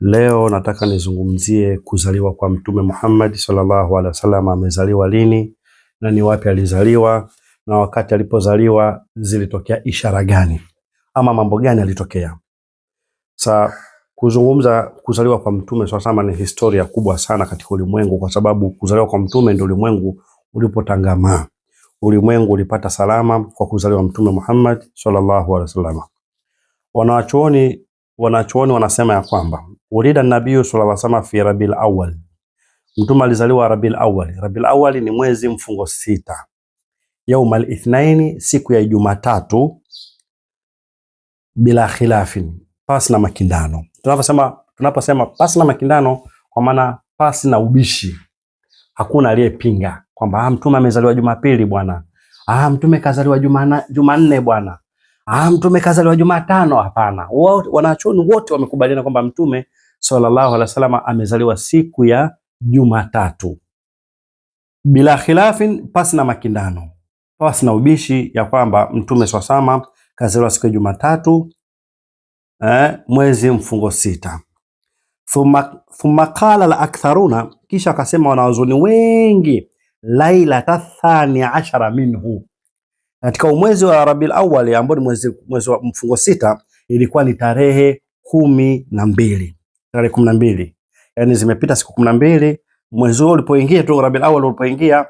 Leo nataka nizungumzie kuzaliwa kwa Mtume Muhammad sallallahu alaihi wasallam. Amezaliwa lini na ni wapi alizaliwa, na wakati alipozaliwa zilitokea ishara gani ama mambo gani yalitokea. Kuzungumza kuzaliwa kwa Mtume sallallahu alaihi wasallam ni historia kubwa sana katika ulimwengu, kwa sababu kuzaliwa kwa Mtume ndio ulimwengu ulipotangamaa. Ulimwengu ulipata salama kwa kuzaliwa Mtume Muhammad sallallahu alaihi wasallam. Wanachuoni wanasema ya kwamba ulida nabii sallallahu alaihi wasallam fi Rabiul Awwal. Mtume alizaliwa Rabiul Awwal. Rabiul Awwal ni mwezi mfungo sita. Yaumal Ithnaini, siku ya Jumatatu, bila khilafin, pasi na makindano. Tunaposema pasi na makindano, kwa maana pasi na ubishi. Hakuna aliyepinga kwamba Mtume amezaliwa Jumapili bwana. Mtume kazaliwa Jumanne bwana. Mtume kazaliwa Jumatano. Hapana. Wanachuoni wote wamekubaliana kwamba Mtume sallallahu alaihi wasallam amezaliwa siku ya Jumatatu, bila khilafin, pasi na makindano, pasi na ubishi, ya kwamba Mtume sallallahu alaihi wasallam kazaliwa siku ya Jumatatu, mwezi mfungo sita. Thumma qala al-aktharuna, kisha akasema wanazuoni wengi, lailata thani ashara minhu, katika mwezi wa Rabiul Awwal ambao ni mwezi wa mfungo sita, ilikuwa ni tarehe 12. Tarehe 12. Yaani zimepita siku 12 mwezi huo ulipoingia tu, Rabiul Awwal ulipoingia,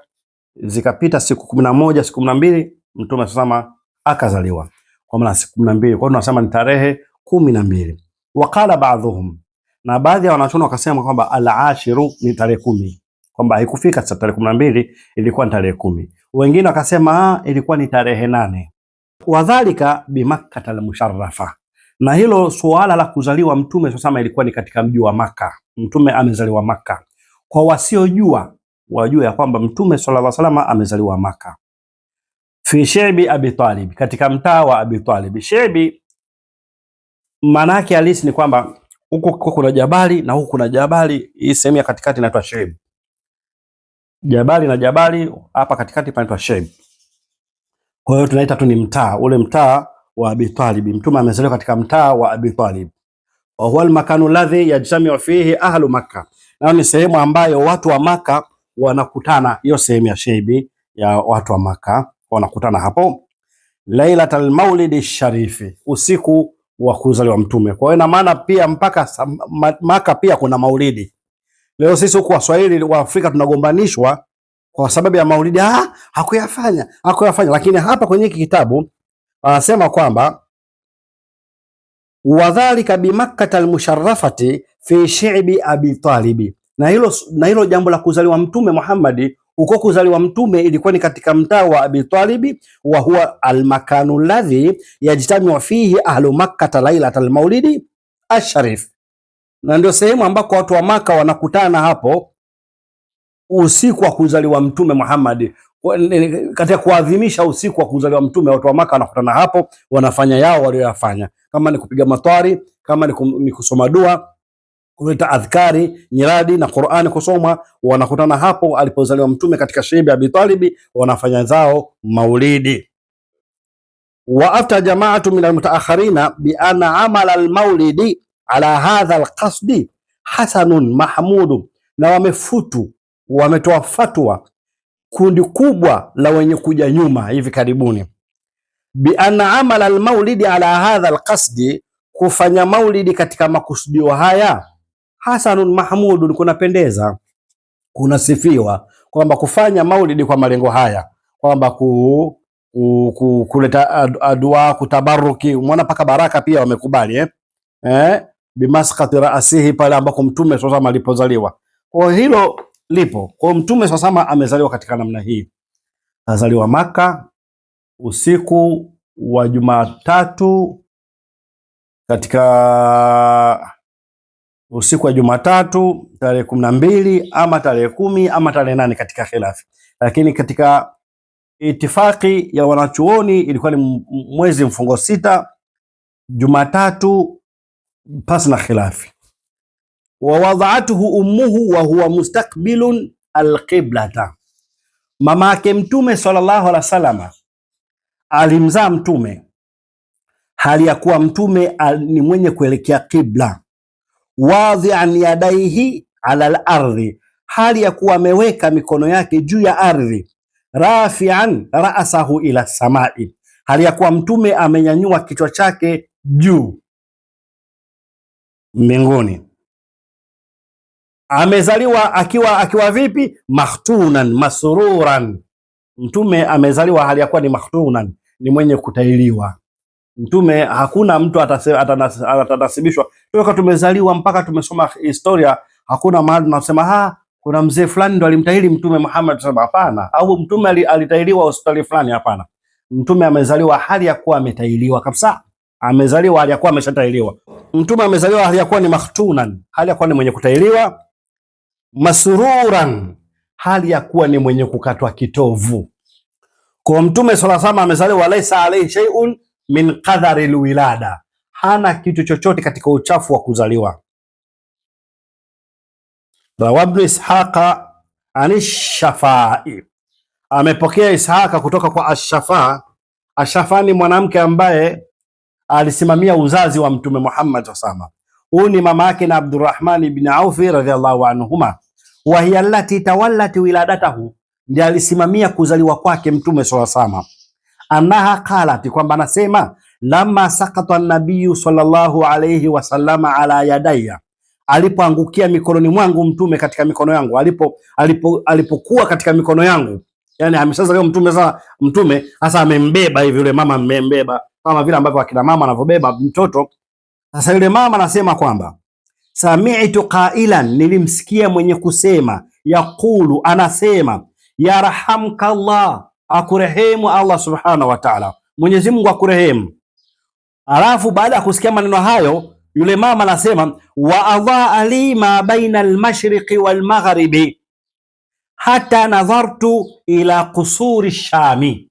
zikapita siku 11, siku 12 Mtume sasa akazaliwa. Kwa maana siku 12, kwa hiyo tunasema ni tarehe 12. Wakala baadhuhum, na baadhi ya wanachuoni wakasema kwamba al-ashiru ni tarehe 10, kwamba haikufika tarehe 12, ilikuwa ni tarehe 10. Wengine wakasema ilikuwa ni tarehe 8. Wadhalika bi Makkah al-musharrafa, na hilo suala la kuzaliwa Mtume sasa ilikuwa ni katika mji wa Makkah. Mtume amezaliwa Makkah. Kwa wasiojua wajue ya kwamba Mtume sallallahu alaihi wasallam amezaliwa Makkah, fi Shaybi Abi Talib, katika mtaa wa Abi Talib. Shaybi maana yake halisi ni kwamba huko kuna jabali na huko kuna jabali. Hii sehemu ya katikati inaitwa Shayb. Jabali na jabali, hapa katikati panaitwa Shayb. Kwa hiyo tunaita tu ni mtaa, ule mtaa wa Abi Talib. Mtume amezaliwa katika mtaa wa Abi Talib. Wa huwa al-makanu alladhi yajtamiu fihi ahlu Makkah, na ni sehemu ambayo watu wa Makkah wanakutana. Hiyo sehemu ya Shaybi ya watu wa Makkah wanakutana hapo, lailatul maulidi sharifi, usiku wa kuzaliwa Mtume. Kwa hiyo ina maana pia mpaka Makkah pia kuna maulidi. Leo sisi huku Waswahili wa Afrika tunagombanishwa kwa sababu ya maulidi. Hakuyafanya, lakini hapa kwenye hiki kitabu anasema kwamba wadhalika bi Makkah al-musharrafati fi shi'bi Abi Talib, na hilo jambo la kuzaliwa Mtume Muhammad, uko kuzaliwa Mtume ilikuwa ni katika mtaa wa Abi Talib, wa huwa al-makanu alladhi yajtamiu fihi ahlu Makkah lailatal maulidi asharif, na ndio sehemu ambako watu wa Makkah wanakutana hapo usiku wa kuzaliwa Mtume Muhammad. Katika kuadhimisha usiku wa kuzaliwa Mtume, watu wa Makkah wanakutana hapo, wanafanya yao walioyafanya, kama ni kupiga matwari, kama ni kusoma dua, kuleta adhkari, nyiradi na Qur'ani kusoma. Wanakutana hapo alipozaliwa Mtume katika Shaybi Abi Talib, wanafanya zao maulidi. Wa afta jama'atu min al-mutaakhirina bi anna amala al-maulidi ala hadha al-qasdi hasanun mahmud, na wametoa fatwa kundi kubwa la wenye kuja nyuma hivi karibuni, bi anna amala al-maulidi ala hadha al-qasdi, kufanya maulidi katika makusudio haya, hasanun mahmud, kunapendeza, kunasifiwa, kwamba kufanya maulidi kwa malengo haya, kwamba kuleta dua, kutabaruki. Umeona paka baraka pia wamekubali bimasqati raasihi, pale ambako Mtume sasa alipozaliwa. Kwa hilo lipo. Kwa Mtume sasa amezaliwa katika namna hii, azaliwa Makkah usiku wa Jumatatu, katika usiku wa Jumatatu tarehe 12 ama tarehe 10 ama tarehe 8 katika khilafi, lakini katika itifaki ya wanachuoni ilikuwa ni mwezi mfungo sita, Jumatatu, pasi na khilafi. Wa wada'atuhu ummuhu wa huwa mustaqbilun alqiblata, mama yake Mtume sallallahu alaihi wasallam alimzaa Mtume hali ya kuwa Mtume ni mwenye kuelekea kibla. wadhi'an yadaihi ala al-ardhi, hali ya kuwa ameweka mikono yake juu ya ardhi, rafi'an ra'sahu ila samai, hali ya kuwa mtume amenyanyua kichwa chake juu mbinguni. Amezaliwa akiwa vipi? Mahtunan masruran. Mtume amezaliwa hali ya kuwa ni mahtunan, ni mwenye kutailiwa. Mtume hakuna mtu atanasibishwa toka tumezaliwa mpaka tumesoma historia, hakuna mahali tunasema kuna mzee fulani ndo alimtahiri Mtume Muhammad. Hapana, au Mtume alitahiriwa hospitali fulani. Hapana, Mtume amezaliwa hali ya kuwa ametahiriwa kabisa. Amezaliwa hali ya kuwa ameshatahiriwa. Mtume amezaliwa hali ya kuwa ni mahtunan, hali ya kuwa ni mwenye kutahiriwa. Masruran, hali ya kuwa ni mwenye kukatwa kitovu. Kwa Mtume sallallahu alayhi wasallam amezaliwa laisa alayhi shay'un min qadari alwilada, hana kitu chochote katika uchafu wa kuzaliwa. Rawa Ibn Ishaqa Ash-Shafai, amepokea Ishaqa kutoka kwa Ash-Shafa. Ash-Shafa ni mwanamke ambaye alisimamia uzazi wa Mtume Muhammad sallallahu alayhi wasallam. Huyu ni mama yake na Abdurrahman ibn Auf radhiyallahu anhuma, wa hiya allati tawallat wiladatahu, ndiye alisimamia kuzaliwa kwake Mtume sallallahu alayhi wasallam. Anaha qalat, kwamba anasema lamma sakata an-nabiy sallallahu alayhi wasallam ala yadayya, alipoangukia mikononi mwangu Mtume, katika mikono yangu, alipokuwa katika mikono yangu, yani ameshazaliwa Mtume. Sasa Mtume hasa amembeba hivi, yule mama amembeba kama vile ambavyo akina mama anavyobeba mtoto. Sasa yule mama anasema kwamba sami'tu qailan, nilimsikia mwenye kusema, yaqulu, anasema, yarhamka Allah, akurehemu Allah subhanahu wa ta'ala, Mwenyezi Mungu akurehemu. Alafu baada ya kusikia maneno hayo, yule mama anasema, wa adhaa li ma baina al-mashriqi wal maghribi hata nadhartu ila qusuri Shami,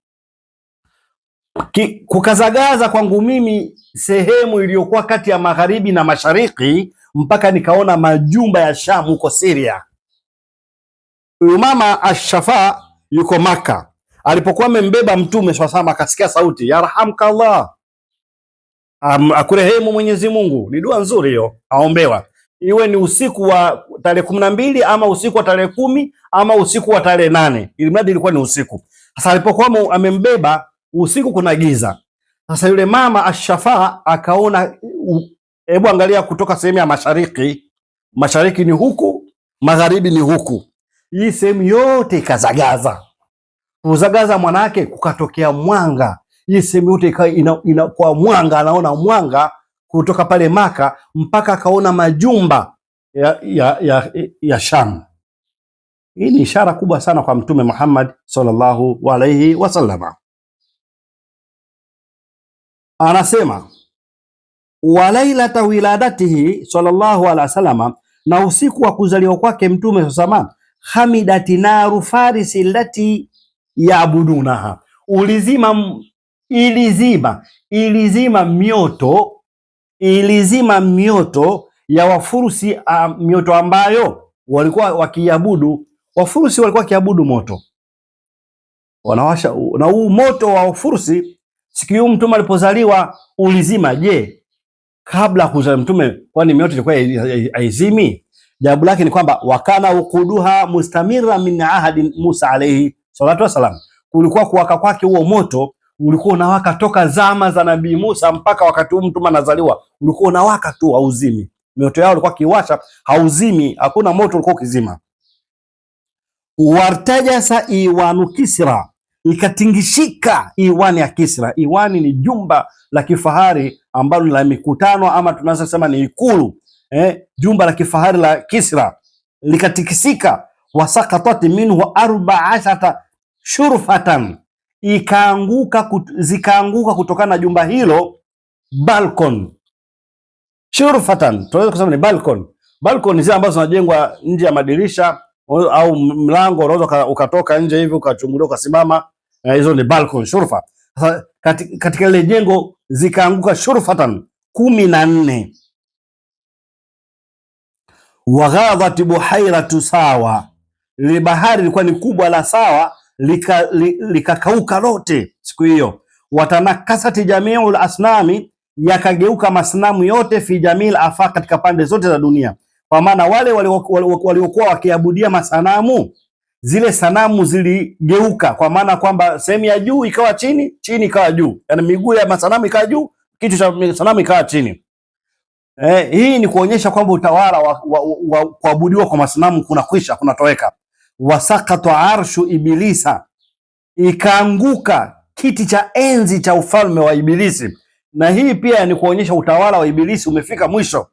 kukazagaza kwangu mimi sehemu iliyokuwa kati ya magharibi na mashariki mpaka nikaona majumba ya Sham huko Syria. Huyu mama Ash-Shafa yuko Maka, alipokuwa amembeba Mtume swalla, akasikia sauti yarhamka Allah, akurehemu Mwenyezi Mungu. Ni dua nzuri hiyo, aombewa, iwe ni usiku wa tarehe 12 ama usiku wa tarehe 10 ama usiku wa tarehe 8, ili mradi ilikuwa ni usiku. Sasa alipokuwa amembeba usiku, kuna giza. Sasa yule mama Ash-Shafa akaona, hebu angalia kutoka sehemu ya mashariki, mashariki ni huku, magharibi ni huku, hii sehemu yote ikazagaza. Kuzagaza mwanake kukatokea mwanga, hii sehemu yote ikawa kwa mwanga, anaona mwanga kutoka pale Maka mpaka akaona majumba ya Sham. Hii ni ishara kubwa sana kwa Mtume Muhammad sallallahu alayhi wasallam. Anasema wa lailata wiladatihi sallallahu alaihi wasallam, na usiku wa kuzaliwa kwake Mtume sallallahu, hamidati naru farisi lati yaabudunaha, ilizima mioto ya Wafurusi, mioto ambayo walikuwa wakiabudu. Wafurusi walikuwa wakiabudu moto, wanawasha, na huu moto wa Wafurusi siku hiyo Mtume alipozaliwa ulizima. Je, kabla kuzaliwa Mtume kwani mioto ilikuwa haizimi? Jawabu lake ni kwamba wakana ukuduha mustamira min ahadi Musa alayhi salatu wasalam, kulikuwa kuwaka kwake huo moto ulikuwa unawaka toka zama za Nabii Musa mpaka wakati huu Mtume anazaliwa, ulikuwa unawaka tu, hauzimi. Mioto yao ilikuwa kiwasha, hauzimi, hakuna moto ulikuwa ukizima. Wartajasa iwanu Kisra, ikatingishika iwani ya Kisra. Iwani ni jumba la kifahari ambalo la mikutano, ama tunaweza kusema ni ikulu, jumba la kifahari la Kisra likatikisika. Wasaqatat minhu 14 shurfatan, zikaanguka kutokana na jumba hilo balkon. Shurfatan tunaweza kusema ni balkon. Balkon zile ambazo zinajengwa nje ya madirisha au mlango, unaweza ukatoka nje hivi ukachungulia ukasimama, hizo ni balkon, shurfa. Sasa katika ile jengo zikaanguka shurfatan 14. Waghadhat buhairatu Sawa, ile bahari ilikuwa ni kubwa la Sawa, likakauka lote siku hiyo. Watanakasati jamiul asnami yakageuka masanamu yote fi jamil afa, katika pande zote za dunia. Kwa maana wale waliokuwa wakiabudia masanamu, zile sanamu ziligeuka, kwa maana kwamba sehemu ya juu ikawa chini, chini ikawa juu, yani miguu ya masanamu ikawa juu, kichwa cha sanamu ikawa chini. Hii ni kuonyesha kwamba utawala wa kuabudiwa kwa masanamu kunakwisha, kunatoweka. Wasakata arshu ibilisa, ikaanguka kiti cha enzi cha ufalme wa Ibilisi. Na hii pia ni kuonyesha utawala wa Ibilisi umefika mwisho.